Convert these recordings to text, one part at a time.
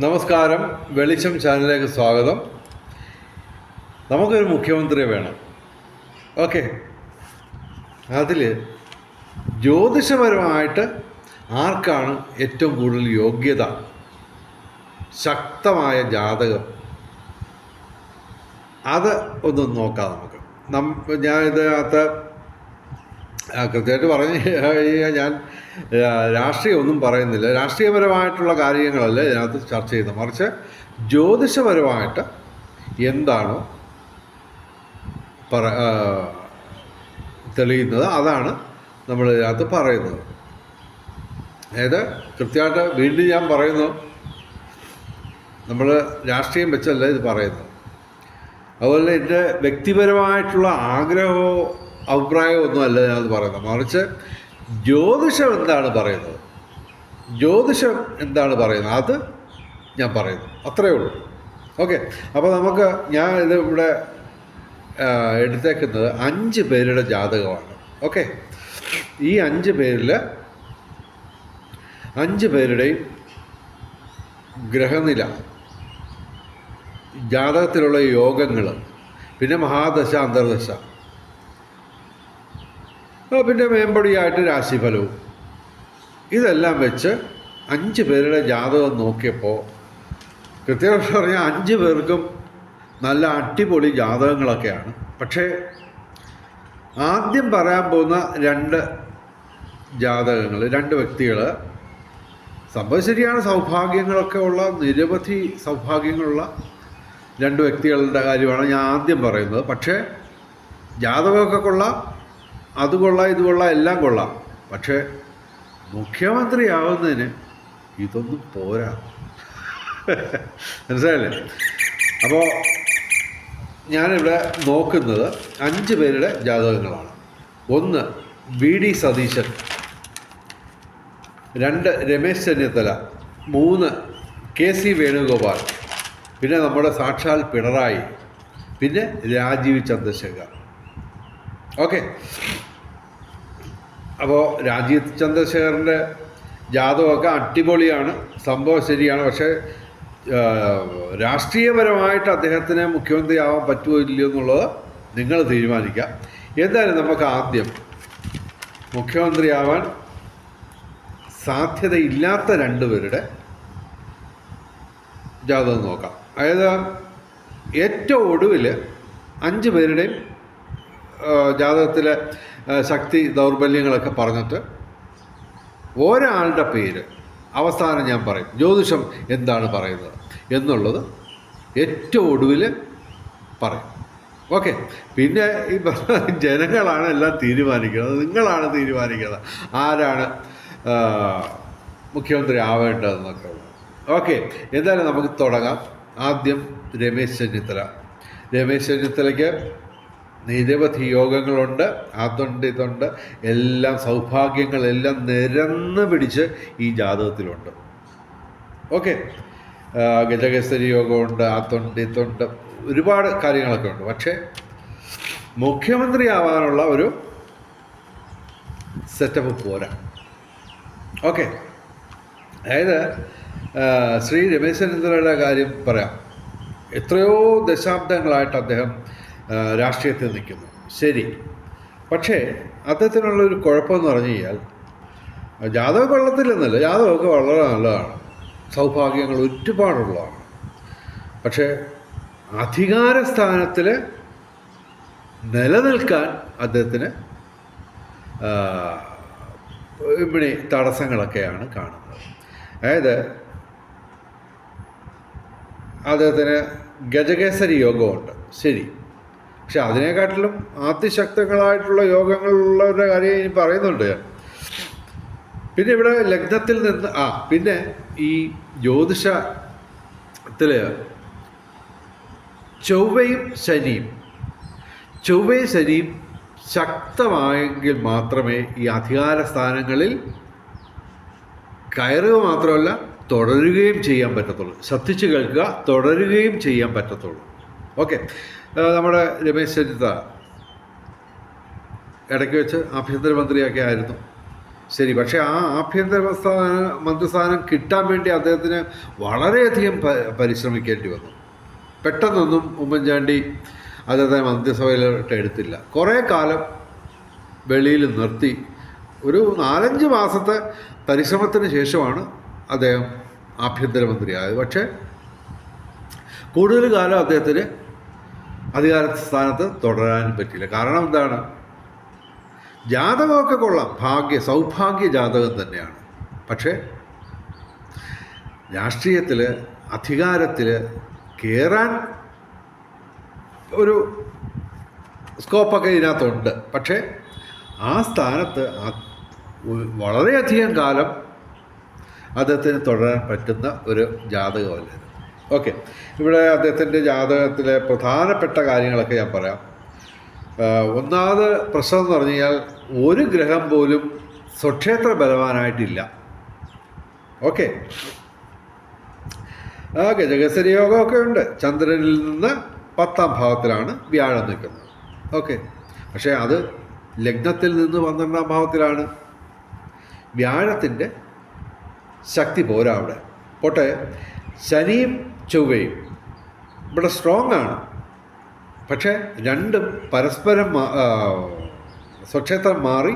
നമസ്കാരം. വെളിച്ചം ചാനലിലേക്ക് സ്വാഗതം. നമുക്കൊരു മുഖ്യമന്ത്രിയെ വേണം. ഓക്കെ, അതിൽ ജ്യോതിഷപരമായിട്ട് ആർക്കാണ് ഏറ്റവും കൂടുതൽ യോഗ്യത, ശക്തമായ ജാതകം, അത് ഒന്ന് നോക്കാം നമുക്ക്. ഞാൻ ഇതിനകത്ത് കൃത്യമായിട്ട് പറഞ്ഞു കഴിഞ്ഞാൽ ഞാൻ രാഷ്ട്രീയമൊന്നും പറയുന്നില്ല. രാഷ്ട്രീയപരമായിട്ടുള്ള കാര്യങ്ങളല്ല ഇതിനകത്ത് ചർച്ച ചെയ്യുന്നത്, മറിച്ച് ജ്യോതിഷപരമായിട്ട് എന്താണോ തെളിയുന്നത് അതാണ് നമ്മൾ ഇതിനകത്ത് പറയുന്നത്. അതായത് കൃത്യമായിട്ട് വീണ്ടും ഞാൻ പറയുന്നു, നമ്മൾ രാഷ്ട്രീയം വെച്ചല്ല ഇത് പറയുന്നത്. അതുപോലെ എൻ്റെ വ്യക്തിപരമായിട്ടുള്ള ആഗ്രഹമോ അഭിപ്രായമോ ഒന്നും അല്ല ഞാനത് പറയുന്നത്, മറിച്ച് ജ്യോതിഷം എന്താണ് പറയുന്നത്, ജ്യോതിഷം എന്താണ് പറയുന്നത് അത് ഞാൻ പറയുന്നു, അത്രയേ ഉള്ളൂ. ഓക്കെ, അപ്പോൾ ഞാൻ ഇത് ഇവിടെ എടുത്തേക്കുന്നത് 5 പേരുടെ ജാതകമാണ്. ഓക്കെ, ഈ 5 പേരിൽ 5 പേരുടെയും ഗ്രഹനില, ജാതകത്തിലുള്ള യോഗങ്ങൾ, പിന്നെ മഹാദശ, അന്തർദശ, പിന്നെ മേമ്പടിയായിട്ട് രാശിഫലവും, ഇതെല്ലാം വെച്ച് 5 പേരുടെ ജാതകം നോക്കിയപ്പോൾ കൃത്യമായിട്ട് പറഞ്ഞാൽ 5 പേർക്കും നല്ല അടിപൊളി ജാതകങ്ങളൊക്കെയാണ്. പക്ഷേ ആദ്യം പറയാൻ പോകുന്ന 2 ജാതകങ്ങൾ, 2 വ്യക്തികൾ, സംഭവം ശരിയാണ്, സൗഭാഗ്യങ്ങളൊക്കെ ഉള്ള, നിരവധി സൗഭാഗ്യങ്ങളുള്ള 2 വ്യക്തികളുടെ കാര്യമാണ് ഞാൻ ആദ്യം പറയുന്നത്. പക്ഷേ ജാതകമൊക്കെ കൊള്ളാം, അത് കൊള്ളാം, ഇത് കൊള്ളാം, എല്ലാം കൊള്ളാം. പക്ഷേ മുഖ്യമന്ത്രിയാവുന്നതിന് ഇതൊന്നും പോരാ. മനസ്സിലായില്ലേ? അപ്പോൾ ഞാനിവിടെ നോക്കുന്നത് 5 പേരുടെ ജാതകങ്ങളാണ്. 1 VD സതീശൻ, 2 രമേശ് ചെന്നിത്തല, 3 KC വേണുഗോപാൽ, പിന്നെ നമ്മുടെ സാക്ഷാൽ പിണറായി, പിന്നെ രാജീവ് ചന്ദ്രശേഖർ. ഓക്കെ, അപ്പോൾ രാജീവ് ചന്ദ്രശേഖറിൻ്റെ ജാതകമൊക്കെ അടിപൊളിയാണ്, സംഭവം ശരിയാണ്. പക്ഷേ രാഷ്ട്രീയപരമായിട്ട് അദ്ദേഹത്തിന് മുഖ്യമന്ത്രിയാവാൻ പറ്റുമോ ഇല്ലയോ എന്നുള്ളത് നിങ്ങൾ തീരുമാനിക്കാം. എന്തായാലും നമുക്ക് ആദ്യം മുഖ്യമന്ത്രിയാവാൻ സാധ്യതയില്ലാത്ത 2 പേരുടെ ജാതകം നോക്കാം. അതായത് ഏറ്റവും ഒടുവിൽ 5 പേരുടെയും ജാതകത്തിലെ ശക്തി ദൗർബല്യങ്ങളൊക്കെ പറഞ്ഞിട്ട് ഒരാളുടെ പേര് അവസാനം ഞാൻ പറയും, ജ്യോതിഷം എന്താണ് പറയുന്നത് എന്നുള്ളത് ഏറ്റവും ഒടുവിൽ പറയും. ഓക്കെ, പിന്നെ ഈ ജനങ്ങളാണ് എല്ലാം തീരുമാനിക്കുന്നത്, നിങ്ങളാണ് തീരുമാനിക്കുന്നത് ആരാണ് മുഖ്യമന്ത്രി ആവേണ്ടതെന്നൊക്കെ ഉള്ളത്. ഓക്കെ, എന്തായാലും നമുക്ക് തുടങ്ങാം. ആദ്യം രമേശ് ചെന്നിത്തല. രമേശ് ചെന്നിത്തലയ്ക്ക് നിരവധി യോഗങ്ങളുണ്ട്, അതുണ്ട്, ഇതുണ്ട്, എല്ലാം സൗഭാഗ്യങ്ങളെല്ലാം നിരന്ന് പിടിച്ച് ഈ ജാതകത്തിലുണ്ട്. ഓക്കെ, ഗജകേസരി യോഗമുണ്ട്, അതുണ്ട്, ഇതുണ്ട്, ഒരുപാട് കാര്യങ്ങളൊക്കെ ഉണ്ട്. പക്ഷേ മുഖ്യമന്ത്രിയാവാനുള്ള ഒരു സെറ്റപ്പ് പോരാ. ഓക്കെ, അതായത് ശ്രീ രമേശ് ചെന്നിത്തലയുടെ കാര്യം പറയാം. എത്രയോ ദശാബ്ദങ്ങളായിട്ട് അദ്ദേഹം രാഷ്ട്രീയത്തിൽ നിൽക്കുന്നു, ശരി. പക്ഷേ അദ്ദേഹത്തിനുള്ളൊരു കുഴപ്പമെന്ന് പറഞ്ഞു കഴിഞ്ഞാൽ ജാതകം കൊള്ളത്തില്ലെന്നല്ല, ജാതകമൊക്കെ വളരെ നല്ലതാണ്, സൗഭാഗ്യങ്ങൾ ഒരുപാടുള്ളതാണ്. പക്ഷേ അധികാരസ്ഥാനത്തിൽ നിലനിൽക്കാൻ അദ്ദേഹത്തിന് ഇവിടെ തടസ്സങ്ങളൊക്കെയാണ് കാണുന്നത്. അതായത് അദ്ദേഹത്തിന് ഗജകേസരി യോഗമുണ്ട്, ശരി. പക്ഷെ അതിനെക്കാട്ടിലും അതിശക്തങ്ങളായിട്ടുള്ള യോഗങ്ങളുള്ളവരുടെ കാര്യം ഇനി പറയുന്നുണ്ട് ഞാൻ. പിന്നെ ഇവിടെ ലഗ്നത്തിൽ നിന്ന് പിന്നെ ഈ ജ്യോതിഷത്തിൽ ചൊവ്വയും ശനിയും ശക്തമായെങ്കിൽ മാത്രമേ ഈ അധികാര സ്ഥാനങ്ങളിൽ കയറുക മാത്രമല്ല തുടരുകയും ചെയ്യാൻ പറ്റത്തുള്ളൂ. ശ്രദ്ധിച്ച് കേൾക്കുക, തുടരുകയും ചെയ്യാൻ പറ്റത്തുള്ളൂ. ഓക്കെ, നമ്മുടെ രമേശ് ചെന്നിത്തല ഇടയ്ക്ക് വെച്ച് ആഭ്യന്തരമന്ത്രിയൊക്കെ ആയിരുന്നു. ശരി. പക്ഷേ ആ ആഭ്യന്തര മന്ത്രിസ്ഥാനം കിട്ടാൻ വേണ്ടി അദ്ദേഹത്തിന് വളരെയധികം പരിശ്രമിക്കേണ്ടി വന്നു. പെട്ടെന്നൊന്നും ഉമ്മൻചാണ്ടി അദ്ദേഹത്തെ മന്ത്രിസഭയിലോട്ട് എടുത്തില്ല. കുറേ കാലം വെളിയിൽ നിർത്തി ഒരു 4-5 മാസത്തെ പരിശ്രമത്തിന് ശേഷമാണ് അദ്ദേഹം ആഭ്യന്തരമന്ത്രിയായത്. പക്ഷേ കൂടുതൽ കാലം അദ്ദേഹത്തിന് അധികാര സ്ഥാനത്ത് തുടരാൻ പറ്റില്ല. കാരണം എന്താണ്? ജാതകമൊക്കെ കൊള്ളാം, സൗഭാഗ്യ ജാതകം തന്നെയാണ്. പക്ഷേ രാഷ്ട്രീയത്തിൽ അധികാരത്തിൽ കയറാൻ ഒരു സ്കോപ്പൊക്കെ ഇതിനകത്തുണ്ട്. പക്ഷേ ആ സ്ഥാനത്ത് വളരെയധികം കാലം അദ്ദേഹത്തിന് തുടരാൻ പറ്റുന്ന ഒരു ജാതകമല്ല. ഓക്കെ, ഇവിടെ അദ്ദേഹത്തിൻ്റെ ജാതകത്തിലെ പ്രധാനപ്പെട്ട കാര്യങ്ങളൊക്കെ ഞാൻ പറയാം. ഒന്നാമത് പ്രശ്നം എന്ന് പറഞ്ഞു കഴിഞ്ഞാൽ ഒരു ഗ്രഹം പോലും സ്വക്ഷേത്ര ബലവാനായിട്ടില്ല. ഓക്കെ, ഗജകേസരി യോഗമൊക്കെ ഉണ്ട്. ചന്ദ്രനിൽ നിന്ന് 10ാം ഭാവത്തിലാണ് വ്യാഴം നിൽക്കുന്നത്. ഓക്കെ, പക്ഷേ അത് ലഗ്നത്തിൽ നിന്ന് 12ാം ഭാവത്തിലാണ്. വ്യാഴത്തിൻ്റെ ശക്തി പോരാ അവിടെ. പോട്ടെ, ശനിയും ചൊവ്വയും ഇവിടെ സ്ട്രോങ് ആണ്. പക്ഷേ രണ്ടും പരസ്പരം സ്വക്ഷേത്രം മാറി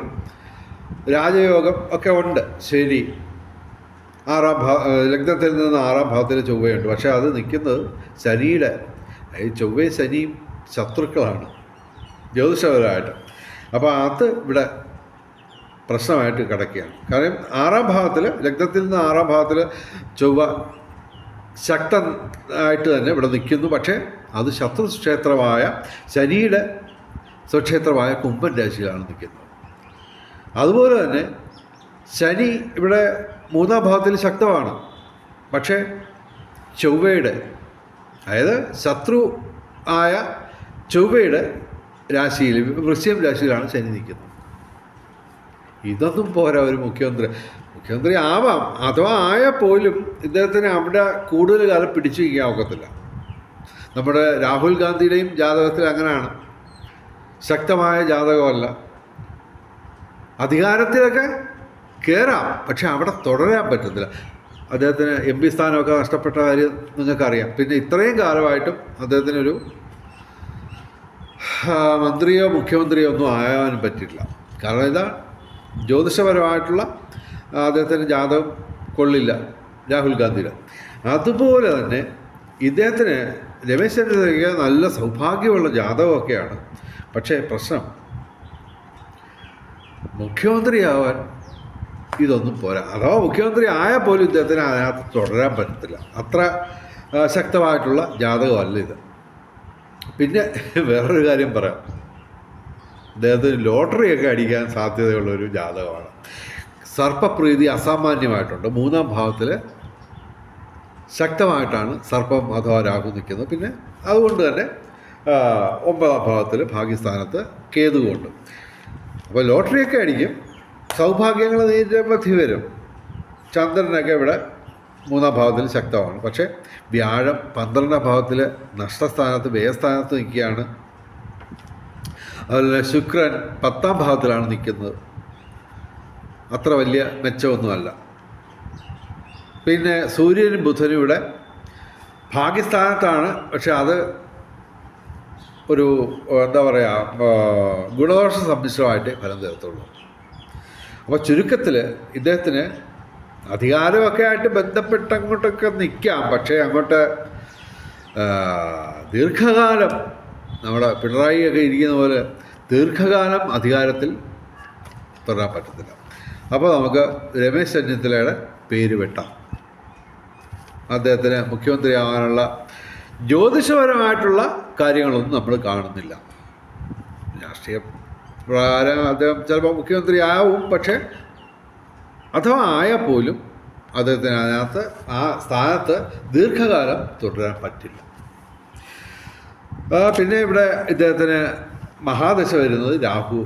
രാജയോഗം ഒക്കെ ഉണ്ട്. ശരി, ലഗ്നത്തിൽ നിന്ന് 6ാം ഭാവത്തിൽ ചൊവ്വയുണ്ട്. പക്ഷേ അത് നിൽക്കുന്നത് ശനിയുടെ, ചൊവ്വയും ശനിയും ശത്രുക്കളാണ് ജ്യോതിഷപരമായിട്ട്. അപ്പോൾ അത് ഇവിടെ പ്രശ്നമായിട്ട് കിടക്കുകയാണ്. കാരണം 6ാം ഭാവത്തിൽ, ലഗ്നത്തിൽ നിന്ന് 6ാം ഭാവത്തിൽ ചൊവ്വ ശക്തമായിട്ട് തന്നെ ഇവിടെ നിൽക്കുന്നു. പക്ഷേ അത് ശത്രുക്ഷേത്രമായ ശനിയുടെ സ്വക്ഷേത്രമായ കുംഭൻ രാശിയിലാണ് നിൽക്കുന്നത്. അതുപോലെ തന്നെ ശനി ഇവിടെ 3ാം ഭാവത്തിൽ ശക്തമാണ്. പക്ഷേ ചൊവ്വയുടെ, അതായത് ശത്രു ആയ ചൊവ്വയുടെ രാശിയിൽ, വൃശ്ചികം രാശിയിലാണ് ശനി നിൽക്കുന്നത്. ഇതൊന്നും പോരാ ഒരു മുഖ്യമന്ത്രി ആവാം. അഥവാ ആയാൽ പോലും ഇദ്ദേഹത്തിന് അവിടെ കൂടുതൽ കാലം പിടിച്ചു വയ്ക്കാൻ ഒക്കത്തില്ല. നമ്മുടെ രാഹുൽ ഗാന്ധിയുടെയും ജാതകത്തിൽ അങ്ങനെയാണ്. ശക്തമായ ജാതകമല്ല. അധികാരത്തിലൊക്കെ കയറാം, പക്ഷെ അവിടെ തുടരാൻ പറ്റത്തില്ല. അദ്ദേഹത്തിന് MP സ്ഥാനമൊക്കെ നഷ്ടപ്പെട്ട കാര്യം നിങ്ങൾക്കറിയാം. പിന്നെ ഇത്രയും കാലമായിട്ടും അദ്ദേഹത്തിനൊരു മന്ത്രിയോ മുഖ്യമന്ത്രിയോ ഒന്നും ആകാനും പറ്റില്ല. കാരണം ഇതാ ജ്യോതിഷപരമായിട്ടുള്ള അദ്ദേഹത്തിന് ജാതകം കൊള്ളില്ല രാഹുൽ ഗാന്ധിയുടെ. അതുപോലെ തന്നെ ഇദ്ദേഹത്തിന് രമേശ് ചെന്നിത്തലയ്ക്ക് നല്ല സൗഭാഗ്യമുള്ള ജാതകമൊക്കെയാണ്. പക്ഷേ പ്രശ്നം മുഖ്യമന്ത്രിയാവാൻ ഇതൊന്നും പോരാ. അഥവാ മുഖ്യമന്ത്രി ആയാൽ പോലും ഇദ്ദേഹത്തിന് അതിനകത്ത് തുടരാൻ പറ്റത്തില്ല. അത്ര ശക്തമായിട്ടുള്ള ജാതകമല്ല ഇത്. പിന്നെ വേറൊരു കാര്യം പറയാം, അദ്ദേഹത്തിന് ലോട്ടറിയൊക്കെ അടിക്കാൻ സാധ്യതയുള്ളൊരു ജാതകമാണ്. സർപ്പപ്രീതി അസാമാന്യമായിട്ടുണ്ട്. 3ാം ഭാവത്തിൽ ശക്തമായിട്ടാണ് സർപ്പം അഥവാ രാഹു നിൽക്കുന്നത്. പിന്നെ അതുകൊണ്ട് തന്നെ 9ാം ഭാവത്തിൽ ഭാഗ്യസ്ഥാനത്ത് കേതുകൊണ്ട്. അപ്പോൾ ലോട്ടറിയൊക്കെ അടിക്കും, സൗഭാഗ്യങ്ങൾ നിരവധി വരും. ചന്ദ്രനൊക്കെ ഇവിടെ 3ാം ഭാവത്തിൽ ശക്തമാണ്. പക്ഷേ വ്യാഴം 12ാം ഭാവത്തിൽ നഷ്ടസ്ഥാനത്ത്, വ്യയസ്ഥാനത്ത് നിൽക്കുകയാണ്. അതുപോലെ ശുക്രൻ 10ാം ഭാവത്തിലാണ് നിൽക്കുന്നത്. അത്ര വലിയ മെച്ചമൊന്നുമല്ല. പിന്നെ സൂര്യനും ബുധനും ഇവിടെ ഭാഗ്യസ്ഥാനത്താണ്. പക്ഷെ അത് ഒരു എന്താ പറയുക, ഗുണദോഷ സമ്മിശ്രമായിട്ട് ഫലം തരത്തുള്ളൂ. അപ്പോൾ ചുരുക്കത്തിൽ ഇദ്ദേഹത്തിന് അധികാരമൊക്കെ ആയിട്ട് ബന്ധപ്പെട്ട് അങ്ങോട്ടൊക്കെ നിൽക്കാം. പക്ഷേ അങ്ങോട്ട് ദീർഘകാലം നമ്മുടെ പിണറായിയൊക്കെ ഇരിക്കുന്ന പോലെ ദീർഘകാലം അധികാരത്തിൽ തുടരാൻ പറ്റത്തില്ല. അപ്പോൾ നമുക്ക് രമേശ് ചെന്നിത്തലയുടെ പേര് വെട്ടാം. അദ്ദേഹത്തിന് മുഖ്യമന്ത്രിയാകാനുള്ള ജ്യോതിഷപരമായിട്ടുള്ള കാര്യങ്ങളൊന്നും നമ്മൾ കാണുന്നില്ല. രാഷ്ട്രീയ പ്രകാരം അദ്ദേഹം ചിലപ്പോൾ മുഖ്യമന്ത്രി ആവും. പക്ഷേ അഥവാ ആയാൽ പോലും അദ്ദേഹത്തിന് അതിനകത്ത് ആ സ്ഥാനത്ത് ദീർഘകാലം തുടരാൻ പറ്റില്ല. പിന്നെ ഇവിടെ ഇദ്ദേഹത്തിന് മഹാദശ വരുന്നത് രാഹു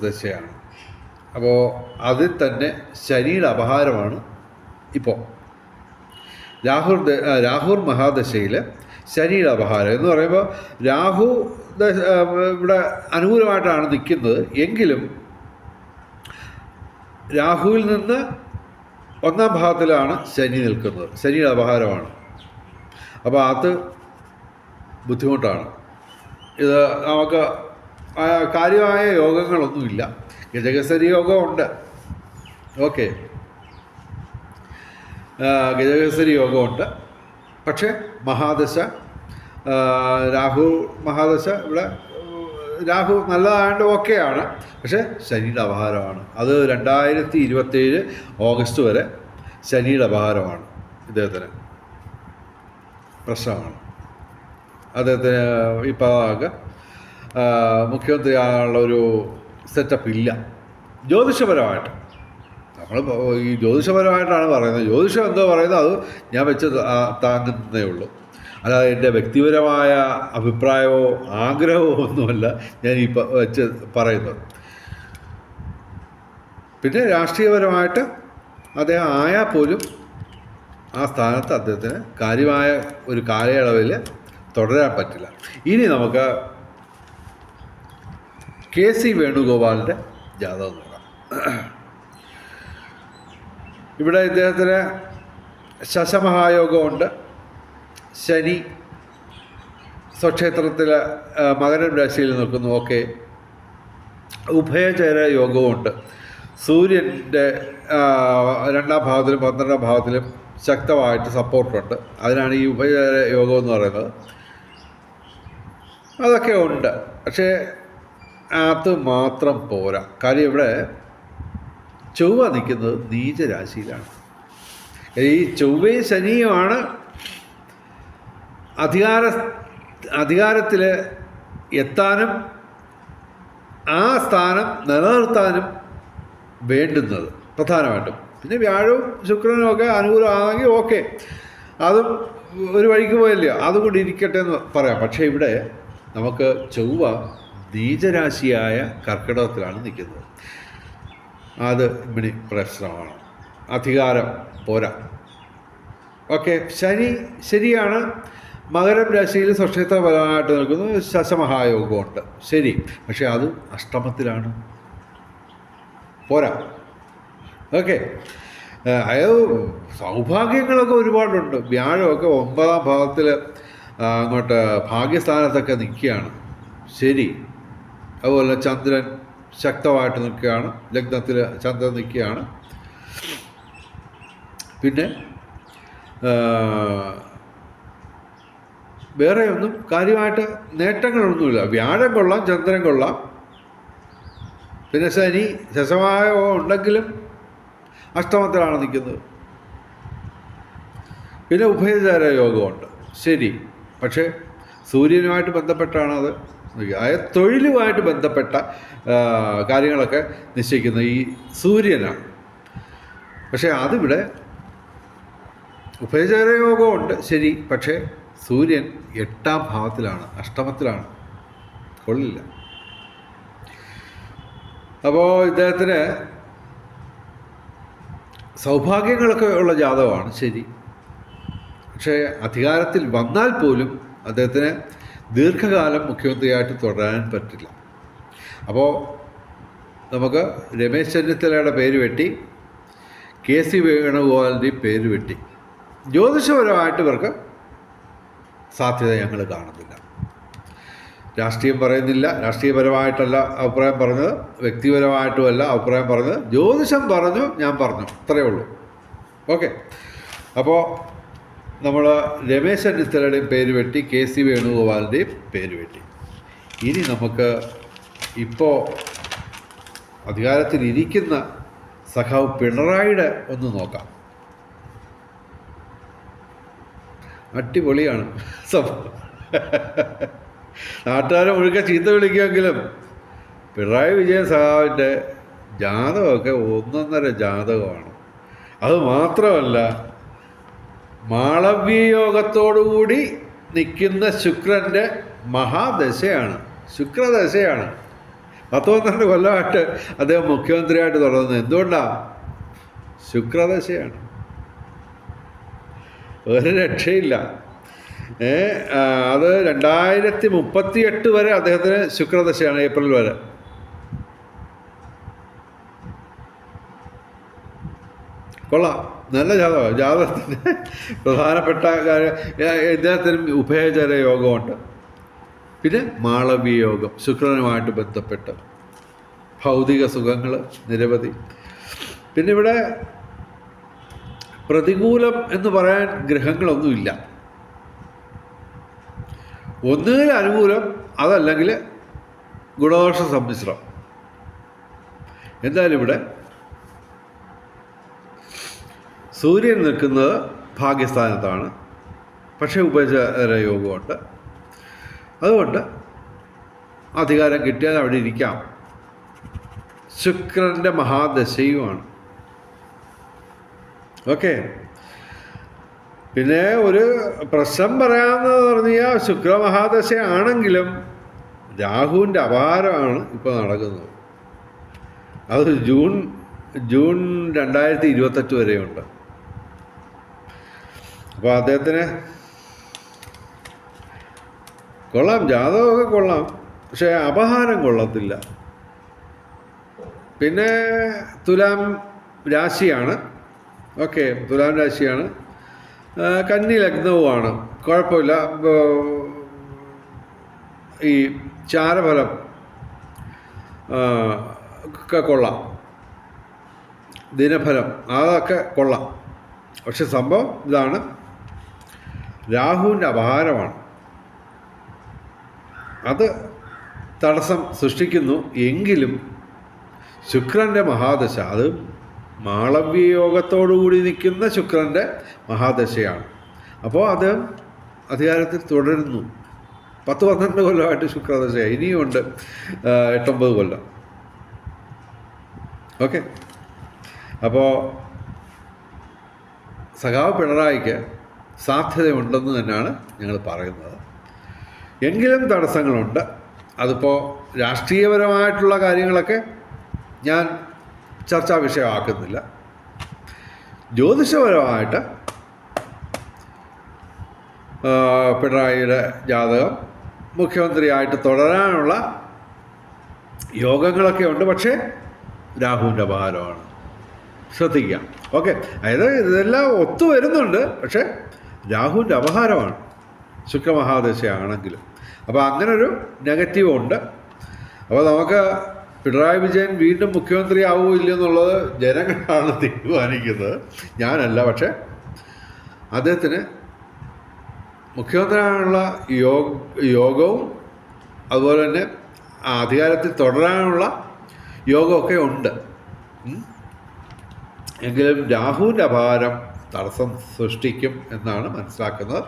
ദശയാണ്. അപ്പോൾ അതിൽ തന്നെ ശനിയുടെ അപഹാരമാണ് ഇപ്പോൾ. രാഹുർ മഹാദശയിൽ ശനിയുടെ അപഹാരം എന്ന് പറയുമ്പോൾ രാഹു ഇവിടെ അനുകൂലമായിട്ടാണ് നിൽക്കുന്നത്. എങ്കിലും രാഹുവിൽ നിന്ന് 1-ാം ഭാവത്തിലാണ് ശനി നിൽക്കുന്നത്. ശനിയുടെ അപഹാരമാണ്. അപ്പോൾ അത് ബുദ്ധിമുട്ടാണ്. ഇത് നമുക്ക് കാര്യമായ യോഗങ്ങളൊന്നുമില്ല. ഗജകേസരി യോഗമുണ്ട്, ഓക്കെ, ഗജകേസരി യോഗമുണ്ട്. പക്ഷേ മഹാദശ, രാഹു മഹാദശ, ഇവിടെ രാഹു നല്ലതായതുകൊണ്ട് ഓക്കെയാണ്. പക്ഷേ ശനിയുടെ അപഹാരമാണ്. അത് 2027 ഓഗസ്റ്റ് വരെ ശനിയുടെ അപഹാരമാണ്. ഇദ്ദേഹത്തിന് പ്രശ്നമാണ്. അദ്ദേഹത്തിന് ഇപ്പോൾ മുഖ്യമന്ത്രി ആകാനുള്ള ഒരു സെറ്റപ്പ് ഇല്ല ജ്യോതിഷപരമായിട്ട്. നമ്മൾ ഈ ജ്യോതിഷപരമായിട്ടാണ് പറയുന്നത്. ജ്യോതിഷം എന്തോ പറയുന്നത് അത് ഞാൻ വെച്ച് താങ്ങുന്നതേ ഉള്ളൂ. അല്ലാതെ എൻ്റെ വ്യക്തിപരമായ അഭിപ്രായമോ ആഗ്രഹമോ ഒന്നുമല്ല ഞാൻ ഈ വെച്ച് പറയുന്നത്. പിന്നെ രാഷ്ട്രീയപരമായിട്ട് അദ്ദേഹം ആയാൽ പോലും ആ സ്ഥാനത്ത് അദ്ദേഹത്തിന് കാര്യമായ ഒരു കാലയളവിൽ തുടരാൻ പറ്റില്ല. ഇനി നമുക്ക് KC വേണുഗോപാലിൻ്റെ ജാതകം നോക്കാം. ഇവിടെ ഇദ്ദേഹത്തിന് ശശമഹായോഗമുണ്ട്. ശനി സ്വക്ഷേത്രത്തിൽ മകരം രാശിയിൽ നിൽക്കുന്നു, ഓക്കെ. ഉഭയചര യോഗമുണ്ട്. സൂര്യൻ്റെ 2-ാം ഭാവത്തിലും 12-ാം ഭാവത്തിലും ശക്തമായിട്ട് സപ്പോർട്ടുണ്ട്. അതിനാണ് ഈ ഉഭയചര യോഗം എന്ന് പറയുന്നത്. അതൊക്കെ ഉണ്ട്. പക്ഷേ അത് മാത്രം പോരാ. കാര്യം ഇവിടെ ചൊവ്വ നിൽക്കുന്നത് നീചരാശിയിലാണ്. ഈ ചൊവ്വയും ശനിയുമാണ് അധികാരത്തിൽ എത്താനും ആ സ്ഥാനം നിലനിർത്താനും വേണ്ടുന്നത് പ്രധാനമായിട്ടും. പിന്നെ വ്യാഴവും ശുക്രനും ഒക്കെ അനുകൂലമാണെങ്കിൽ ഓക്കെ, അതും ഒരു വഴിക്ക് പോയല്ലോ, അതുകൊണ്ട് ഇരിക്കട്ടെ എന്ന് പറയാം. പക്ഷേ ഇവിടെ നമുക്ക് ചൊവ്വ നീചരാശിയായ കർക്കിടകത്തിലാണ് നിൽക്കുന്നത്. അത് ഇവിടെ പ്രശ്നമാണ്. അധികാരം പോരാ, ഓക്കെ. ശനി ശരിയാണ്, മകരം രാശിയിൽ സ്വക്ഷേത്രപരമായിട്ട് നിൽക്കുന്നു. ശശമഹായോഗമുണ്ട്, ശരി. പക്ഷേ അത് അഷ്ടമത്തിലാണ്, പോരാ, ഓക്കെ. അതായത് സൗഭാഗ്യങ്ങളൊക്കെ ഒരുപാടുണ്ട്. വ്യാഴമൊക്കെ 9-ാം ഭാവത്തിൽ അങ്ങോട്ട് ഭാഗ്യസ്ഥാനത്തൊക്കെ നിൽക്കുകയാണ്, ശരി. അതുപോലെ ചന്ദ്രൻ ശക്തമായിട്ട് നിൽക്കുകയാണ്, ലഗ്നത്തിൽ ചന്ദ്രൻ നിൽക്കുകയാണ്. പിന്നെ വേറെ ഒന്നും കാര്യമായിട്ട് നേട്ടങ്ങളൊന്നുമില്ല. വ്യാഴം കൊള്ളാം, ചന്ദ്രൻ കൊള്ളാം, പിന്നെ ശനി ശശമായ ഉണ്ടെങ്കിലും അഷ്ടമത്തിലാണ് നിൽക്കുന്നത്. പിന്നെ ഉഭയചാര യോഗമുണ്ട്, ശരി. പക്ഷേ സൂര്യനുമായിട്ട് ബന്ധപ്പെട്ടാണ് അത്. അതായത് തൊഴിലുമായിട്ട് ബന്ധപ്പെട്ട കാര്യങ്ങളൊക്കെ നിശ്ചയിക്കുന്നത് ഈ സൂര്യനാണ്. പക്ഷേ അതിവിടെ ഉഭയചാര യോഗമുണ്ട്, ശരി. പക്ഷേ സൂര്യൻ 8-ാം ഭാവത്തിലാണ്, അഷ്ടമത്തിലാണ്, കൊള്ളില്ല. അപ്പോൾ ഇദ്ദേഹത്തിന് സൗഭാഗ്യങ്ങളൊക്കെ ഉള്ള ജാതകമാണ്, ശരി. പക്ഷേ അധികാരത്തിൽ വന്നാൽ പോലും അദ്ദേഹത്തിന് ദീർഘകാലം മുഖ്യമന്ത്രിയായിട്ട് തുടരാൻ പറ്റില്ല. അപ്പോൾ നമുക്ക് രമേശ് ചെന്നിത്തലയുടെ പേര് വെട്ടി, KC വേണുഗോപാലിൻ്റെയും പേര് വെട്ടി. ജ്യോതിഷപരമായിട്ട് ഇവർക്ക് സാധ്യത ഞങ്ങൾ കാണുന്നില്ല. രാഷ്ട്രീയം പറയുന്നില്ല, രാഷ്ട്രീയപരമായിട്ടല്ല അഭിപ്രായം പറഞ്ഞത്, വ്യക്തിപരമായിട്ടുമല്ല അഭിപ്രായം പറഞ്ഞത്, ജ്യോതിഷം പറഞ്ഞു, ഞാൻ പറഞ്ഞു, അത്രയേ ഉള്ളൂ, ഓക്കെ. അപ്പോൾ നമ്മൾ രമേശ് ചെന്നിത്തലയുടെയും പേര് വെട്ടി, KC വേണുഗോപാലിൻ്റെയും പേര് വെട്ടി. ഇനി നമുക്ക് ഇപ്പോൾ അധികാരത്തിലിരിക്കുന്ന സഖാവ് പിണറായിയുടെ ഒന്ന് നോക്കാം. അടിപൊളിയാണ് സംഭവം. നാട്ടുകാരെ മുഴുക്കെ ചീത്ത വിളിക്കുമെങ്കിലും പിണറായി വിജയൻ സഖാവിൻ്റെ ജാതകമൊക്കെ 1.5 ജാതകമാണ്. അതുമാത്രമല്ല, മാളവ്യയോഗത്തോടുകൂടി നിൽക്കുന്ന ശുക്രൻ്റെ മഹാദശയാണ്, ശുക്രദശയാണ്. 12 കൊല്ലമായിട്ട് അദ്ദേഹം മുഖ്യമന്ത്രിയായിട്ട് തുടർന്നത്. എന്തുകൊണ്ടാണ്? ശുക്രദശയാണ്, ഒരു രക്ഷയില്ല. അത് 2038 വരെ അദ്ദേഹത്തിന് ശുക്രദശയാണ്, ഏപ്രിൽ വരെ. കൊള്ളാം, നല്ല ജാതകമാണ്. ജാതകത്തിൻ്റെ പ്രധാനപ്പെട്ട കാര്യം എല്ലാത്തിനും ഉഭയചര യോഗമുണ്ട്. പിന്നെ മാളവ്യ യോഗം, ശുക്രനുമായിട്ട് ബന്ധപ്പെട്ട് ഭൗതിക സുഖങ്ങൾ നിരവധി. പിന്നെ ഇവിടെ പ്രതികൂലം എന്ന് പറയാൻ ഗ്രഹങ്ങളൊന്നുമില്ല. ഒന്നുകിൽ അനുകൂലം, അതല്ലെങ്കിൽ ഗുണദോഷ സമ്മിശ്രം. എന്തായാലും ഇവിടെ സൂര്യൻ നിൽക്കുന്നത് ഭാഗ്യസ്ഥാനത്താണ്, പക്ഷേ ഉപചാര യോഗമുണ്ട്. അതുകൊണ്ട് അധികാരം കിട്ടിയാൽ അവിടെ ഇരിക്കാം. ശുക്രൻ്റെ മഹാദശയുമാണ്. ഓക്കെ. പിന്നെ ഒരു പ്രശ്നം പറയാമെന്ന് പറഞ്ഞാൽ ശുക്രമഹാദശയാണെങ്കിലും രാഹുവിൻ്റെ അപഹാരമാണ് ഇപ്പോൾ നടക്കുന്നത്. അത് ജൂൺ 2028 വരെയുണ്ട്. അപ്പോൾ അദ്ദേഹത്തിന് കൊള്ളാം, ജാതകമൊക്കെ കൊള്ളാം, പക്ഷേ അപഹാരം കൊള്ളത്തില്ല. പിന്നെ തുലാം രാശിയാണ്. ഓക്കെ, തുലാം രാശിയാണ്, കന്നി ലഗ്നവുമാണ്. കുഴപ്പമില്ല. ഈ ചാരഫലം ഒക്കെ കൊള്ളാം, ദിനഫലം അതൊക്കെ കൊള്ളാം. പക്ഷെ സംഭവം ഇതാണ്, രാഹുവിൻ്റെ അപഹാരമാണ്. അത് തടസ്സം സൃഷ്ടിക്കുന്നു. എങ്കിലും ശുക്രൻ്റെ മഹാദശ, അത് മാളവ്യ യോഗത്തോടുകൂടി നിൽക്കുന്ന ശുക്രൻ്റെ മഹാദശയാണ്. അപ്പോൾ അത് അധികാരത്തിൽ തുടരുന്നു. 10-12 കൊല്ലമായിട്ട് ശുക്രദശയാണ്. ഇനിയുമുണ്ട് 8-9 കൊല്ലം. ഓക്കെ. അപ്പോൾ സഖാവ് പിണറായിക്ക് സാധ്യതയുണ്ടെന്ന് തന്നെയാണ് ഞങ്ങൾ പറയുന്നത്. എങ്കിലും തടസ്സങ്ങളുണ്ട്. അതിപ്പോൾ രാഷ്ട്രീയപരമായിട്ടുള്ള കാര്യങ്ങളൊക്കെ ഞാൻ ചർച്ചാ വിഷയമാക്കുന്നില്ല. ജ്യോതിഷപരമായിട്ട് പിണറായിയുടെ ജാതകം മുഖ്യമന്ത്രിയായിട്ട് തുടരാനുള്ള യോഗങ്ങളൊക്കെ ഉണ്ട്. പക്ഷേ രാഹുവിൻ്റെ അപഹാരമാണ്. ശ്രദ്ധിക്കുക. ഓക്കെ. അതായത് ഇതെല്ലാം ഒത്തുവരുന്നുണ്ട്, പക്ഷേ രാഹുവിൻ്റെ അപഹാരമാണ് ശുക്രമഹാദശയാണെങ്കിലും. അപ്പോൾ അങ്ങനൊരു നെഗറ്റീവ് ഉണ്ട്. അപ്പോൾ നമുക്ക് പിണറായി വിജയൻ വീണ്ടും മുഖ്യമന്ത്രി ആവുമോ ഇല്ലെന്നുള്ളത് ജനങ്ങളാണ് തീരുമാനിക്കുന്നത്, ഞാനല്ല. പക്ഷേ അദ്ദേഹത്തിന് മുഖ്യമന്ത്രിയാകാനുള്ള യോഗവും അതുപോലെ തന്നെ അധികാരത്തിൽ തുടരാനുള്ള യോഗമൊക്കെ ഉണ്ട്. എങ്കിലും രാഹുവിൻ്റെ അപഹാരം തടസ്സം സൃഷ്ടിക്കും എന്നാണ് മനസ്സിലാക്കുന്നത്.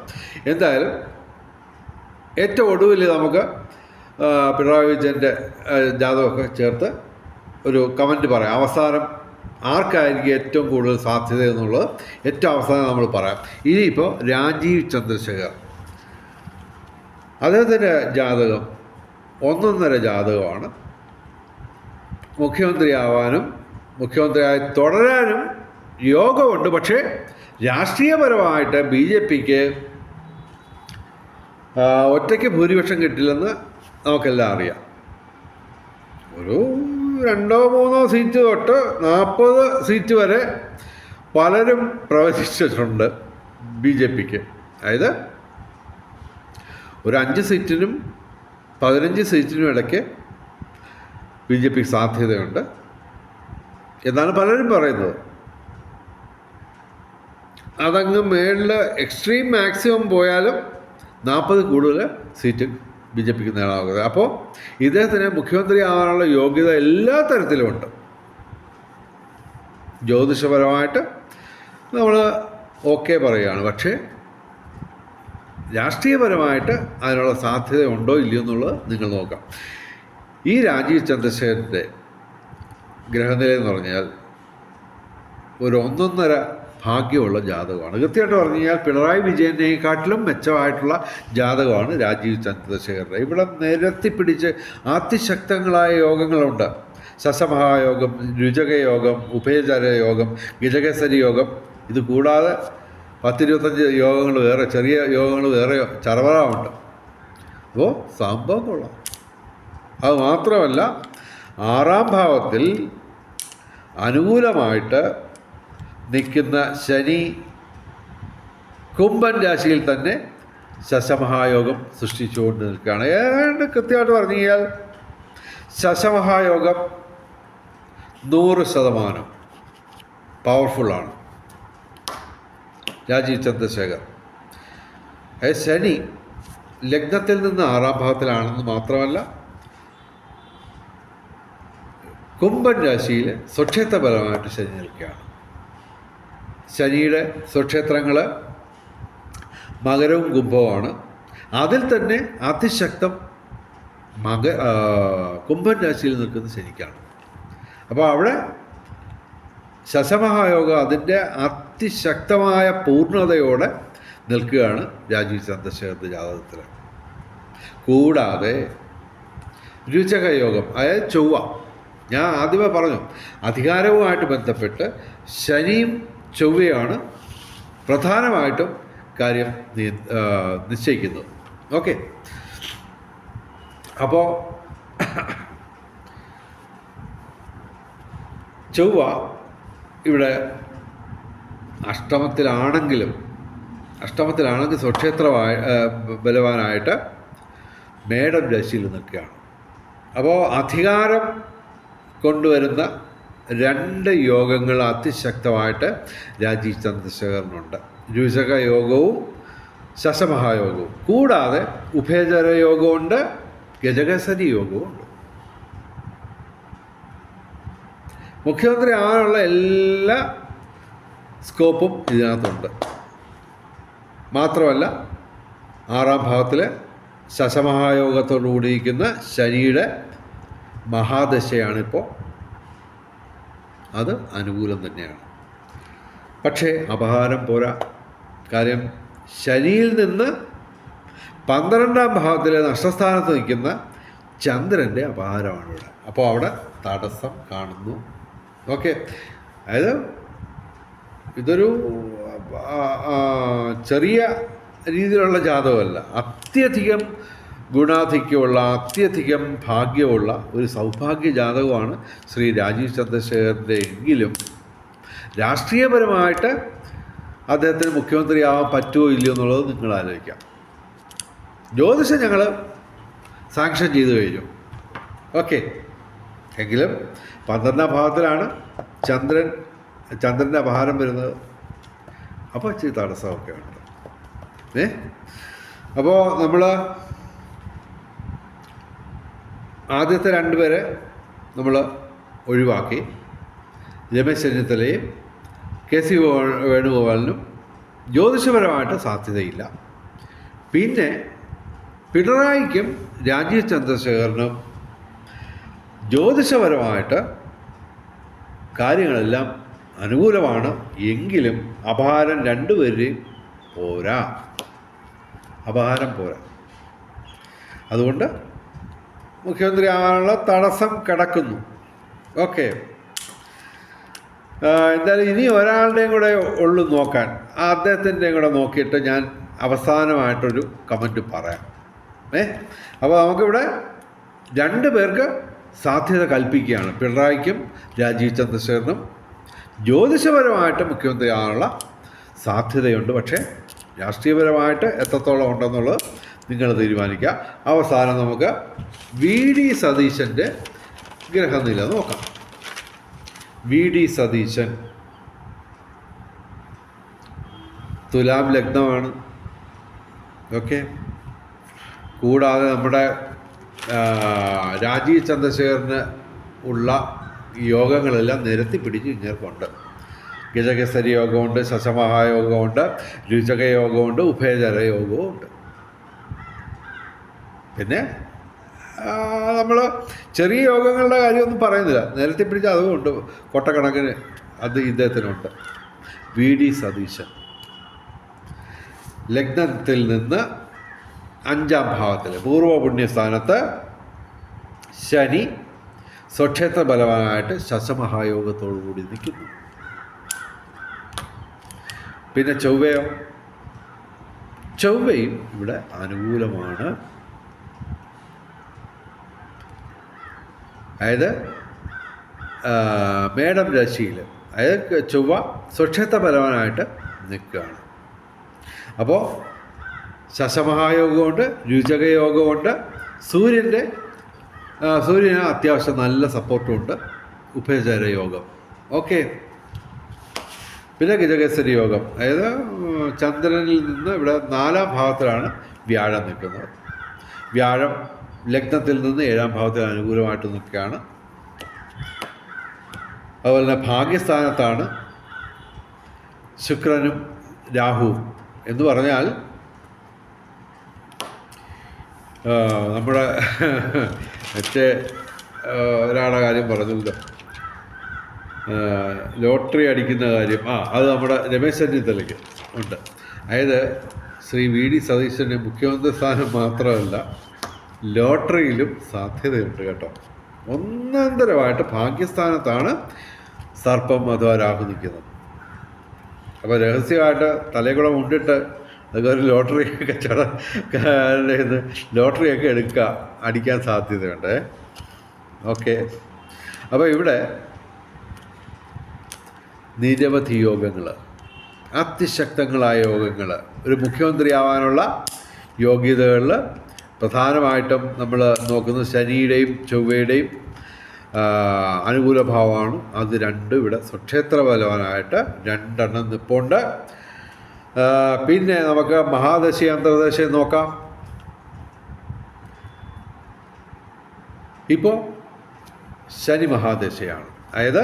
എന്തായാലും ഏറ്റവും ഒടുവിൽ നമുക്ക് പിണറായി വിജയൻ്റെ ജാതകമൊക്കെ ചേർത്ത് ഒരു കമൻറ്റ് പറയാം. അവസാനം ആർക്കായിരിക്കും ഏറ്റവും കൂടുതൽ സാധ്യത എന്നുള്ളത് ഏറ്റവും അവസാനം നമ്മൾ പറയാം. ഇനിയിപ്പോൾ രാജീവ് ചന്ദ്രശേഖർ, അദ്ദേഹത്തിൻ്റെ ജാതകം 1.5 ജാതകമാണ്. മുഖ്യമന്ത്രിയാവാനും മുഖ്യമന്ത്രിയായി തുടരാനും യോഗമുണ്ട്. പക്ഷേ രാഷ്ട്രീയപരമായിട്ട് BJPക്ക് ഒറ്റയ്ക്ക് ഭൂരിപക്ഷം കിട്ടില്ലെന്ന് നമുക്കെല്ലാം അറിയാം. ഒരു 2-3 സീറ്റ് തൊട്ട് 40 സീറ്റ് വരെ പലരും പ്രവചിച്ചിട്ടുണ്ട് BJPക്ക്. അതായത് ഒരു 5 സീറ്റിനും 15 സീറ്റിനും ഇടയ്ക്ക് BJPക്ക് സാധ്യതയുണ്ട് എന്നാണ് പലരും പറയുന്നത്. അതങ്ങ് മേളിൽ എക്സ്ട്രീം മാക്സിമം പോയാലും 40 കൂടുതൽ സീറ്റ് BJPക്ക് നേടാവുന്നത്. അപ്പോൾ ഇദ്ദേഹത്തിന് മുഖ്യമന്ത്രി ആവാനുള്ള യോഗ്യത എല്ലാ തരത്തിലുമുണ്ട്. ജ്യോതിഷപരമായിട്ട് നമ്മൾ ഓക്കെ പറയുകയാണ്. പക്ഷേ രാഷ്ട്രീയപരമായിട്ട് അതിനുള്ള സാധ്യത ഉണ്ടോ ഇല്ലയോ എന്നുള്ളത് നിങ്ങൾ നോക്കാം. ഈ രാജീവ് ചന്ദ്രശേഖരൻ്റെ ഗ്രഹനില എന്ന് പറഞ്ഞാൽ ഒരു 1.5 ഭാഗ്യമുള്ള ജാതകമാണ്. കൃത്യമായിട്ട് പറഞ്ഞു കഴിഞ്ഞാൽ പിണറായി വിജയനെക്കാട്ടിലും മെച്ചമായിട്ടുള്ള ജാതകമാണ് രാജീവ് ചന്ദ്രശേഖരൻ്റെ. ഇവിടെ നിരത്തിപ്പിടിച്ച് അതിശക്തങ്ങളായ യോഗങ്ങളുണ്ട്. ശശമഹായോഗം, രുചകയോഗം, ഉഭയചര യോഗം, ഗജകേസരി യോഗം. ഇത് കൂടാതെ 10-25 യോഗങ്ങൾ വേറെ, ചെറിയ യോഗങ്ങൾ വേറെ ചറവറാമുണ്ട്. അപ്പോൾ സംഭവം കൊള്ളാം. അത് മാത്രമല്ല 6ാം ഭാവത്തിൽ അനുകൂലമായിട്ട് നിൽക്കുന്ന ശനി കുംഭൻ രാശിയിൽ തന്നെ ശശമഹായോഗം സൃഷ്ടിച്ചുകൊണ്ട് നിൽക്കുകയാണ്. ഏതാണ്ട് കൃത്യമായിട്ട് പറഞ്ഞു കഴിഞ്ഞാൽ ശശമഹായോഗം 100% പവർഫുള്ളാണ്. രാജീവ് ചന്ദ്രശേഖർ ശനി ലഗ്നത്തിൽ നിന്ന് 6ാം ഭാവത്തിലാണെന്ന് മാത്രമല്ല, കുംഭൻ രാശിയിൽ സ്വക്ഷേത്രപരമായിട്ട് ശനി നിൽക്കുകയാണ്. ശനിയുടെ സ്വക്ഷേത്രങ്ങൾ മകരവും കുംഭവുമാണ്. അതിൽ തന്നെ അതിശക്തം കുംഭൻ രാശിയിൽ നിൽക്കുന്ന ശനിക്കാണ്. അപ്പോൾ അവിടെ ശശമഹായോഗം അതിൻ്റെ അതിശക്തമായ പൂർണ്ണതയോടെ നിൽക്കുകയാണ് രാജീവ് ചന്ദ്രശേഖരൻ്റെ ജാതകത്തിൽ. കൂടാതെ രുചകയോഗം, അതായത് ചൊവ്വ, ഞാൻ ആദ്യമേ പറഞ്ഞു, അധികാരവുമായിട്ട് ബന്ധപ്പെട്ട് ശനിയും ചൊവ്വയാണ് പ്രധാനമായിട്ടും കാര്യം നിശ്ചയിക്കുന്നത്. ഓക്കെ, അപ്പോൾ ചൊവ്വ ഇവിടെ അഷ്ടമത്തിലാണെങ്കിൽ സ്വക്ഷേത്രമായി ബലവാനായിട്ട് മേടം രാശിയിൽ നിൽക്കുകയാണ്. അപ്പോൾ അധികാരം കൊണ്ടുവരുന്ന 2 യോഗങ്ങൾ അതിശക്തമായിട്ട് രാജീവ് ചന്ദ്രശേഖരനുണ്ട്. രുചക യോഗവും ശശമഹായോഗവും. കൂടാതെ ഉഭയചര യോഗമുണ്ട്, ഗജകേസരി യോഗവുമുണ്ട്. മുഖ്യമന്ത്രി ആകാനുള്ള എല്ലാ സ്കോപ്പും ഇതിനകത്തുണ്ട്. മാത്രമല്ല 6ാം ഭാവത്തിൽ ശശമഹായോഗത്തോടു കൂടിയിരിക്കുന്ന ശനിയുടെ മഹാദശയാണിപ്പോൾ. അത് അനുകൂലം തന്നെയാണ്. പക്ഷേ അപഹാരം പോരാ. കാര്യം ശനിയിൽ നിന്ന് 12ാം ഭാവത്തിലെ നഷ്ടസ്ഥാനത്ത് നിൽക്കുന്ന ചന്ദ്രൻ്റെ അപഹാരമാണ് ഇവിടെ. അപ്പോൾ അവിടെ തടസ്സം കാണുന്നു. ഓക്കെ, അതായത് ഇതൊരു ചെറിയ രീതിയിലുള്ള ജാതകമല്ല, അത്യധികം ഗുണാധിക്യമുള്ള, അത്യധികം ഭാഗ്യമുള്ള ഒരു സൗഭാഗ്യ ജാതകമാണ് ശ്രീ രാജീവ് ചന്ദ്രശേഖരൻ്റെ. എങ്കിലും രാഷ്ട്രീയപരമായിട്ട് അദ്ദേഹത്തിന് മുഖ്യമന്ത്രിയാവാൻ പറ്റുമോ ഇല്ലയോ എന്നുള്ളത് നിങ്ങൾ ആലോചിക്കാം. ജ്യോതിഷം ഞങ്ങൾ സാങ്ഷൻ ചെയ്തു കഴിഞ്ഞു. ഓക്കെ, എങ്കിലും 12ാം ഭാവത്തിലാണ് ചന്ദ്രൻ്റെ അപഹാരം വരുന്നത്. അപ്പോൾ ഇച്ചിരി തടസ്സമൊക്കെ ഉണ്ട്. അപ്പോൾ നമ്മൾ ആദ്യത്തെ 2 പേരെ നമ്മൾ ഒഴിവാക്കി. രമേശ് ചെന്നിത്തലയും കെ.സി. വേണുഗോപാലിനും ജ്യോതിഷപരമായിട്ട് സാധ്യതയില്ല. പിന്നെ പിണറായിക്കും രാജീവ് ചന്ദ്രശേഖരനും ജ്യോതിഷപരമായിട്ട് കാര്യങ്ങളെല്ലാം അനുകൂലമാണ്. എങ്കിലും അപഹാരം 2 പേരുടെയും പോരാ, അപഹാരം പോരാ. അതുകൊണ്ട് മുഖ്യമന്ത്രി ആകാനുള്ള തടസ്സം കിടക്കുന്നു. ഓക്കെ, എന്തായാലും ഇനി ഒരാളുടെയും കൂടെ ഉള്ളു നോക്കാൻ. അദ്ദേഹത്തിൻ്റെയും കൂടെ നോക്കിയിട്ട് ഞാൻ അവസാനമായിട്ടൊരു കമൻറ്റ് പറയാം. അപ്പോൾ നമുക്കിവിടെ 2 പേർക്ക് സാധ്യത കൽപ്പിക്കുകയാണ്. പിണറായിക്കും രാജീവ് ചന്ദ്രശേഖരനും ജ്യോതിഷപരമായിട്ട് മുഖ്യമന്ത്രി ആകാനുള്ള സാധ്യതയുണ്ട്. പക്ഷേ രാഷ്ട്രീയപരമായിട്ട് എത്രത്തോളം ഉണ്ടെന്നുള്ളത് നിങ്ങൾ തീരുമാനിക്കുക. അവസാനം നമുക്ക് വി.ഡി. സതീശൻ്റെ ഗ്രഹനില നോക്കാം. വി.ഡി. സതീശൻ തുലാം ലഗ്നമാണ്. ഓക്കെ, കൂടാതെ നമ്മുടെ രാജീവ് ചന്ദ്രശേഖരന് ഉള്ള യോഗങ്ങളെല്ലാം നിരത്തി പിടിച്ച് ഇങ്ങേർക്കുണ്ട്. ഗജകേസരി യോഗമുണ്ട്, ശശമഹായോഗമുണ്ട്, രുചക യോഗമുണ്ട്, ഉഭയചര യോഗവുമുണ്ട്. പിന്നെ നമ്മൾ ചെറിയ യോഗങ്ങളുടെ കാര്യമൊന്നും പറയുന്നില്ല, നിരത്തി പിടിച്ച അതുകൊണ്ട് കൊട്ടക്കണക്കിന് അത് ഇദ്ദേഹത്തിനുണ്ട്. വി.ഡി. സതീശൻ ലഗ്നത്തിൽ നിന്ന് 5ാം ഭാവത്തിൽ പൂർവ്വ പുണ്യസ്ഥാനത്ത് ശനി സ്വക്ഷേത്ര ബലവാനായിട്ട് ശശമഹായോഗത്തോടു കൂടി നിൽക്കുന്നു. പിന്നെ ചൊവ്വയും ഇവിടെ അനുകൂലമാണ്. അതായത് മേടം രാശിയിൽ അതായത് ചൊവ്വ സ്വക്ഷേത്ര ബലവാനായിട്ട് നിൽക്കുകയാണ്. അപ്പോൾ ശശമഹായോഗമുണ്ട്, രുചകയോഗമുണ്ട്, സൂര്യന് അത്യാവശ്യം നല്ല സപ്പോർട്ടുമുണ്ട്, ഉഭയചര യോഗം. ഓക്കെ. പിന്നെ ഗജകേസരി യോഗം, അതായത് ചന്ദ്രനിൽ നിന്ന് ഇവിടെ 4-ാം ഭാവത്തിലാണ് വ്യാഴം നിൽക്കുന്നത്. വ്യാഴം ലഗ്നത്തിൽ നിന്ന് 7-ാം ഭാവത്തിൽ അനുകൂലമായിട്ട് നിൽക്കുകയാണ്. അതുപോലെ തന്നെ ഭാഗ്യസ്ഥാനത്താണ് ശുക്രനും രാഹുവും. എന്ന് പറഞ്ഞാൽ നമ്മുടെ മറ്റേ ഒരാളുടെ കാര്യം പറഞ്ഞല്ലോ, ലോട്ടറി അടിക്കുന്ന കാര്യം. അത് നമ്മുടെ രമേശ് ചെന്നിത്തലയ്ക്ക് ഉണ്ട്. അതായത് ശ്രീ വി ഡി സതീശന് മുഖ്യമന്ത്രി സ്ഥാനം മാത്രമല്ല, ലോട്ടറിയിലും സാധ്യതയുണ്ട് കേട്ടോ. ഒന്നാന്തരമായിട്ട് ഭാഗ്യസ്ഥാനത്താണ് സർപ്പം അഥവാ രാഹു നിൽക്കുന്നത്. അപ്പോൾ രഹസ്യമായിട്ട് തലകുളം ഉണ്ടിട്ട് അതുപോലെ ലോട്ടറി കച്ചവടക്കാരുടെ ലോട്ടറിയൊക്കെ അടിക്കാൻ സാധ്യതയുണ്ട്. ഓക്കെ. അപ്പോൾ ഇവിടെ നിരവധി യോഗങ്ങൾ, അതിശക്തങ്ങളായ യോഗങ്ങൾ, ഒരു മുഖ്യമന്ത്രിയാവാനുള്ള യോഗ്യതകളിൽ പ്രധാനമായിട്ടും നമ്മൾ നോക്കുന്നത് ശനിയുടെയും ചൊവ്വയുടെയും അനുകൂല ഭാവമാണ്. അത് രണ്ടും ഇവിടെ സ്വക്ഷേത്ര ബലവാനായിട്ട് 2 നിൽപ്പുണ്ട്. പിന്നെ നമുക്ക് മഹാദശയും അന്തർദശയും നോക്കാം. ഇപ്പോൾ ശനി മഹാദശയാണ്. അതായത്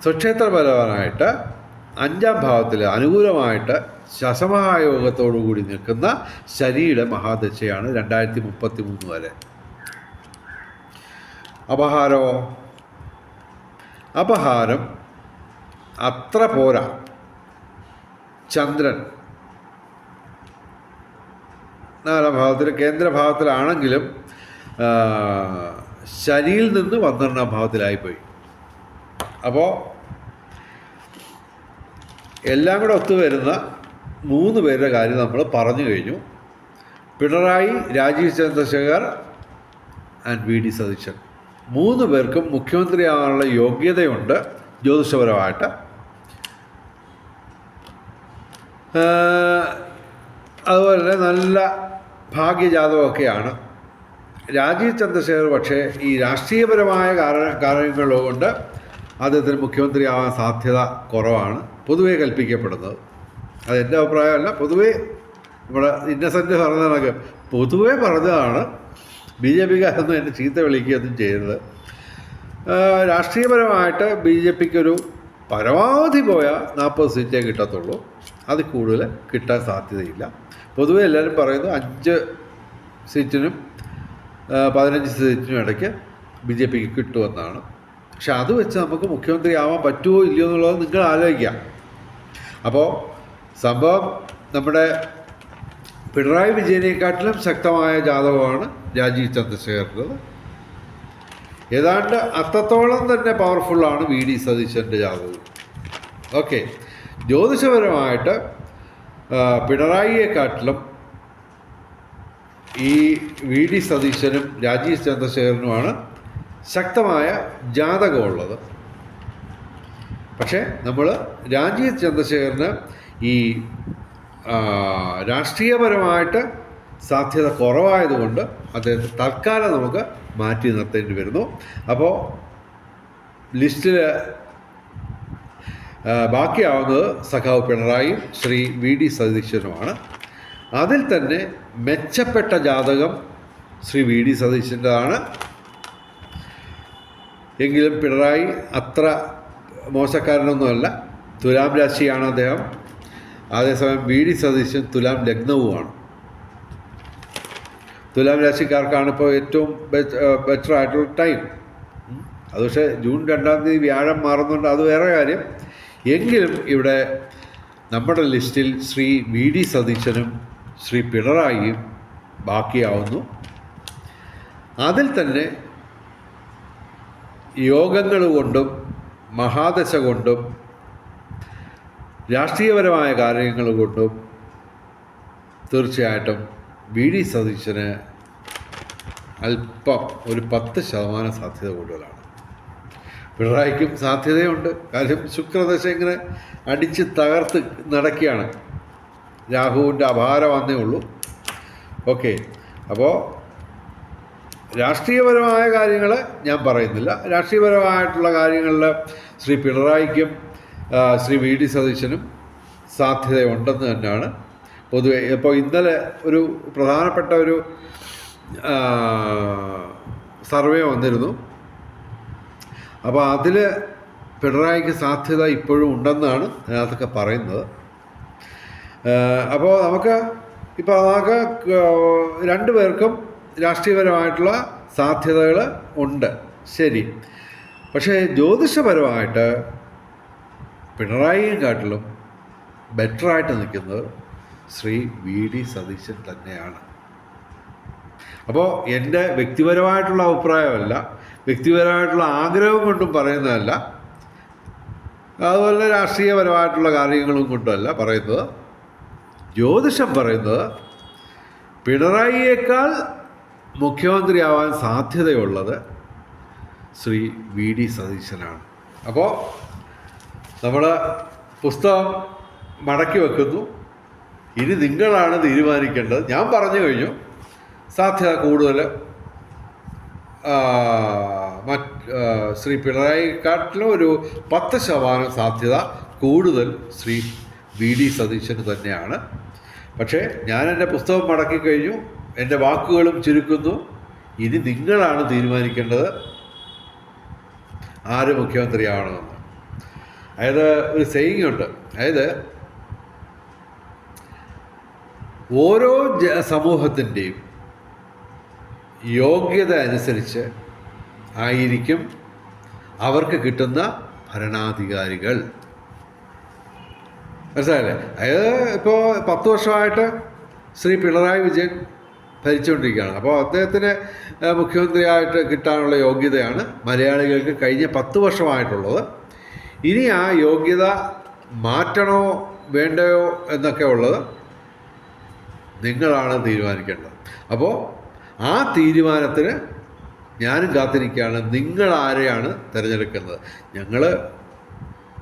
സ്വക്ഷേത്ര ബലവാനായിട്ട് 5-ാം ഭാവത്തിൽ അനുകൂലമായിട്ട് ശശമഹായോഗത്തോടു കൂടി നിൽക്കുന്ന ശനിയുടെ മഹാദശയാണ് 2033 വരെ. അപഹാരം അത്ര പോരാ. ചന്ദ്രൻ 4-ാം ഭാവത്തിൽ കേന്ദ്രഭാവത്തിലാണെങ്കിലും ശനിയിൽ നിന്ന് 12-ാം ഭാവത്തിലായിപ്പോയി. അപ്പോൾ എല്ലാം കൂടെ ഒത്തുവരുന്ന 3 പേരുടെ കാര്യം നമ്മൾ പറഞ്ഞു കഴിഞ്ഞു. പിണറായി, രാജീവ് ചന്ദ്രശേഖർ ആൻഡ് വി ഡി സതീശൻ, 3 പേർക്കും മുഖ്യമന്ത്രിയാവാനുള്ള യോഗ്യതയുണ്ട് ജ്യോതിഷപരമായിട്ട്. അതുപോലെ തന്നെ നല്ല ഭാഗ്യജാതകമൊക്കെയാണ്. രാജീവ് ചന്ദ്രശേഖർ പക്ഷേ ഈ രാഷ്ട്രീയപരമായ കാരണങ്ങൾ കൊണ്ട് അദ്ദേഹത്തിന് മുഖ്യമന്ത്രിയാവാൻ സാധ്യത കുറവാണ് പൊതുവെ കൽപ്പിക്കപ്പെടുന്നത്. അതെൻ്റെ അഭിപ്രായമല്ല, പൊതുവേ നമ്മുടെ ഇന്നസെൻ്റ് പറഞ്ഞതൊക്കെ പൊതുവേ പറഞ്ഞതാണ്. BJPക്കാരൊന്നും എന്നെ ചീത്ത വിളിക്കുകയൊന്നും ചെയ്യരുത്. രാഷ്ട്രീയപരമായിട്ട് BJPക്കൊരു പരമാവധി പോയാൽ 40 സീറ്റേ കിട്ടത്തുള്ളൂ, അതിൽ കൂടുതൽ കിട്ടാൻ സാധ്യതയില്ല. പൊതുവെ എല്ലാവരും പറയുന്നു 5 സീറ്റിനും 15 സീറ്റിനും ഇടയ്ക്ക് BJPക്ക് കിട്ടുമെന്നാണ്. പക്ഷെ അത് വെച്ച് നമുക്ക് മുഖ്യമന്ത്രി ആവാൻ പറ്റുമോ ഇല്ലയോ എന്നുള്ളത് നിങ്ങൾ ആലോചിക്കാം. അപ്പോൾ സംഭവം നമ്മുടെ പിണറായി വിജയനെക്കാട്ടിലും ശക്തമായ ജാതകമാണ് രാജീവ് ചന്ദ്രശേഖറിൻ്റെത്. ഏതാണ്ട് അത്രത്തോളം തന്നെ പവർഫുള്ളാണ് വി ഡി സതീശൻ്റെ ജാതകം. ഓക്കെ. ജ്യോതിഷപരമായിട്ട് പിണറായിയെക്കാട്ടിലും ഈ വി ഡി സതീശനും രാജീവ് ചന്ദ്രശേഖരനുമാണ് ശക്തമായ ജാതകമുള്ളത്. പക്ഷേ നമ്മൾ രാജീവ് ചന്ദ്രശേഖരന് ഈ രാഷ്ട്രീയപരമായിട്ട് സാധ്യത കുറവായതുകൊണ്ട് അദ്ദേഹത്തെ തൽക്കാലം നമുക്ക് മാറ്റി നിർത്തേണ്ടി വരുന്നു. അപ്പോൾ ലിസ്റ്റിൽ ബാക്കിയാവുന്നത് സഖാവ് പിണറായിയും ശ്രീ വി ഡി സതീശനുമാണ്. അതിൽ തന്നെ മെച്ചപ്പെട്ട ജാതകം ശ്രീ വി ഡി സതീശൻ്റെതാണ്. എങ്കിലും പിണറായി അത്ര മോശക്കാരനൊന്നുമല്ല. തുലാം രാശിയാണ് അദ്ദേഹം. അതേസമയം വി ഡി സതീശൻ തുലാം ലഗ്നവുമാണ്. തുലാം രാശിക്കാർക്കാണ് ഇപ്പോൾ ഏറ്റവും ബെറ്റർ ആയിട്ടുള്ള ടൈം. അത് പക്ഷേ ജൂൺ 2-ാം തീയതി വ്യാഴം മാറുന്നുണ്ട്, അത് വേറെ കാര്യം. എങ്കിലും ഇവിടെ നമ്മുടെ ലിസ്റ്റിൽ ശ്രീ വി ഡി സതീശനും ശ്രീ പിണറായിയും ബാക്കിയാവുന്നു. അതിൽ തന്നെ യോഗങ്ങൾ കൊണ്ടും മഹാദശ കൊണ്ടും രാഷ്ട്രീയപരമായ കാര്യങ്ങൾ കൊണ്ടും തീർച്ചയായിട്ടും വി ഡി സതീശന് അല്പം ഒരു 10% സാധ്യത കൂടുതലാണ്. പിണറായിക്കും സാധ്യതയുണ്ട്. കാര്യം ശുക്രദശ ഇങ്ങനെ അടിച്ച് തകർത്ത് നടക്കുകയാണ്. രാഹുവിൻ്റെ അപാരം വന്നേ ഉള്ളൂ. ഓക്കെ, അപ്പോൾ രാഷ്ട്രീയപരമായ കാര്യങ്ങൾ ഞാൻ പറയുന്നില്ല. രാഷ്ട്രീയപരമായിട്ടുള്ള കാര്യങ്ങളിൽ ശ്രീ പിണറായിക്കും ശ്രീ വി ഡി സതീശനും സാധ്യതയുണ്ടെന്ന് തന്നെയാണ് പൊതുവെ. ഇപ്പോൾ ഇന്നലെ ഒരു പ്രധാനപ്പെട്ട ഒരു സർവേ വന്നിരുന്നു. അപ്പോൾ അതിൽ പിണറായിക്ക് സാധ്യത ഇപ്പോഴും ഉണ്ടെന്നാണ് അതിനകത്തൊക്കെ പറയുന്നത്. അപ്പോൾ നമുക്ക് രണ്ടു പേർക്കും രാഷ്ട്രീയപരമായിട്ടുള്ള സാധ്യതകൾ ഉണ്ട്, ശരി. പക്ഷേ ജ്യോതിഷപരമായിട്ട് പിണറായിയെ കാട്ടിലും ബെറ്ററായിട്ട് നിൽക്കുന്നത് ശ്രീ വി ഡി സതീശൻ തന്നെയാണ്. അപ്പോൾ എൻ്റെ വ്യക്തിപരമായിട്ടുള്ള അഭിപ്രായമല്ല, വ്യക്തിപരമായിട്ടുള്ള ആഗ്രഹം കൊണ്ടും പറയുന്നതല്ല, അതുപോലെ രാഷ്ട്രീയപരമായിട്ടുള്ള കാര്യങ്ങളും കൊണ്ടുമല്ല പറയുന്നത്. ജ്യോതിഷം പറയുന്നത് പിണറായിയേക്കാൾ മുഖ്യമന്ത്രിയാവാൻ സാധ്യതയുള്ളത് ശ്രീ വി ഡി സതീശനാണ്. അപ്പോൾ നമ്മൾ പുസ്തകം മടക്കി വെക്കുന്നു. ഇനി നിങ്ങളാണ് തീരുമാനിക്കേണ്ടത്. ഞാൻ പറഞ്ഞു കഴിഞ്ഞു, സാധ്യത കൂടുതൽ ശ്രീ പിണറായിക്കാട്ടിലും ഒരു 10% സാധ്യത കൂടുതൽ ശ്രീ വി ഡി സതീശന് തന്നെയാണ്. പക്ഷേ ഞാൻ എൻ്റെ പുസ്തകം മടക്കി കഴിഞ്ഞു, എൻ്റെ വാക്കുകളും ചുരുക്കുന്നു. ഇനി നിങ്ങളാണ് തീരുമാനിക്കേണ്ടത് ആര് മുഖ്യമന്ത്രിയാവണമെന്ന്. അതായത് ഒരു സെയിങ് ഉണ്ട്, അതായത് ഓരോ സമൂഹത്തിൻ്റെയും യോഗ്യത അനുസരിച്ച് ആയിരിക്കും അവർക്ക് കിട്ടുന്ന ഭരണാധികാരികൾ. മനസ്സിലായില്ലേ? അതായത് ഇപ്പോൾ 10 വർഷമായിട്ട് ശ്രീ പിണറായി വിജയൻ ഭരിച്ചുകൊണ്ടിരിക്കുകയാണ്. അപ്പോൾ അദ്ദേഹത്തിന് മുഖ്യമന്ത്രിയായിട്ട് കിട്ടാനുള്ള യോഗ്യതയാണ് മലയാളികൾക്ക് കഴിഞ്ഞ 10 വർഷമായിട്ടുള്ളത്. ഇനി ആ യോഗ്യത മാറ്റണോ വേണ്ടയോ എന്നൊക്കെ ഉള്ളത് നിങ്ങളാണ് തീരുമാനിക്കേണ്ടത്. അപ്പോൾ ആ തീരുമാനത്തിന് ഞാനും കാത്തിരിക്കുകയാണ്. നിങ്ങൾ ആരെയാണ് തിരഞ്ഞെടുക്കുന്നത്? ഞങ്ങൾ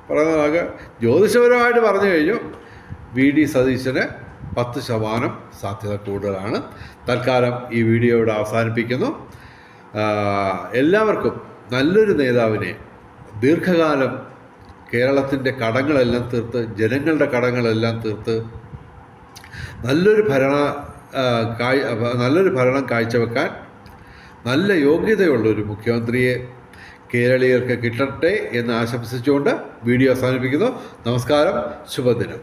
പറയുന്നതാകെ ജ്യോതിഷപരമായിട്ട് പറഞ്ഞു കഴിഞ്ഞു, വി ഡി സതീശന് 10% സാധ്യത കൂടുതലാണ്. തൽക്കാലം ഈ വീഡിയോ ഇവിടെ അവസാനിപ്പിക്കുന്നു. എല്ലാവർക്കും നല്ലൊരു നേതാവിനെ, ദീർഘകാലം കേരളത്തിൻ്റെ കടങ്ങളെല്ലാം തീർത്ത്, ജനങ്ങളുടെ കടങ്ങളെല്ലാം തീർത്ത് നല്ലൊരു ഭരണം കാഴ്ചവെക്കാൻ നല്ല യോഗ്യതയുള്ളൊരു മുഖ്യമന്ത്രിയെ കേരളീയർക്ക് കിട്ടട്ടെ എന്ന് ആശംസിച്ചുകൊണ്ട് വീഡിയോ അവസാനിപ്പിക്കുന്നു. നമസ്കാരം, ശുഭദിനം.